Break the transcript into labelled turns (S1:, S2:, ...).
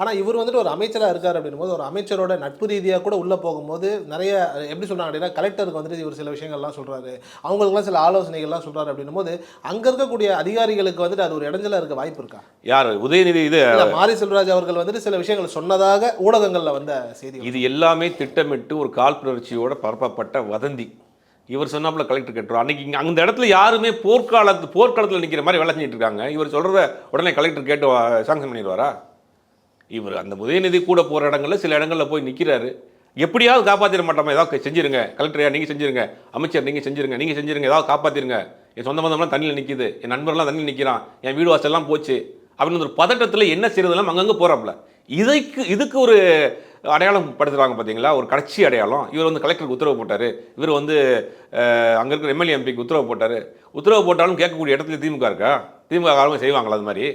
S1: ஆனால் இவர் வந்துட்டு ஒரு அமைச்சராக இருக்கார் அப்படின்னும் போது ஒரு அமைச்சரோட நட்பு ரீதியாக கூட உள்ளே போகும்போது நிறைய எப்படி சொல்கிறாங்க அப்படின்னா கலெக்டருக்கு வந்துட்டு இவர் சில விஷயங்கள்லாம் சொல்கிறாரு, அவங்களுக்குலாம் சில ஆலோசனைகள்லாம் சொல்கிறாரு அப்படின்னும் போது அங்கே இருக்கக்கூடிய அதிகாரிகளுக்கு வந்துட்டு அது ஒரு இடைஞ்சலாக இருக்க வாய்ப்பு இருக்கா?
S2: யார் உதயநிதி இது
S1: மாரி செல்வராஜ் அவர்கள் வந்துட்டு சில விஷயங்கள் சொன்னதாக ஊடகங்களில் வந்த செய்தி.
S2: இது எல்லாமே திட்டமிட்டு ஒரு காழ்ப்புணர்ச்சியோட பரப்பப்பட்ட வதந்தி. இவர் சொன்னாப்புல கலெக்டர் கேட்டுரும். அன்னைக்கு இங்கே அந்த இடத்துல யாருமே போர்க்காலத்தில் நிற்கிற மாதிரி வேலை செஞ்சுட்டு இருக்காங்க. இவர் சொல்கிறத உடனே கலெக்டர் கேட்டு சாங்ஷன் பண்ணிடுவாரா? இவர் அந்த உதயநிதி கூட போகிற இடங்களில் சில இடங்களில் போய் நிற்கிறாரு. எப்படியாவது காப்பாற்றிட மாட்டோமா, ஏதாவது செஞ்சிருங்க கலெக்டரையா, நீங்கள் செஞ்சுருங்க, அமைச்சர் நீங்கள் செஞ்சுருங்க, ஏதாவது காப்பாற்றிருங்க, என் சொந்த பந்தம்லாம் தண்ணியில் நிற்கிது, என் நண்பர்லாம் தண்ணியில் நிற்கிறான், என் வீடு வாசல்லாம் போச்சு அப்படின்னு ஒரு பதட்டத்தில் என்ன செய்யறதெல்லாம் அங்கங்கே போகிறாப்புல. இதுக்கு ஒரு அடையாளம் படுத்துகிறாங்க பார்த்தீங்களா, ஒரு கட்சி அடையாளம். இவர் வந்து கலெக்டருக்கு உத்தரவு போட்டார், இவர் வந்து அங்கே இருக்கிற எம்எல்ஏ எம்பிக்கு உத்தரவு போட்டார். உத்தரவு போட்டாலும் கேட்கக்கூடிய இடத்துல திமுக இருக்கா? திமுக காரங்க செய்வாங்களா அது மாதிரி?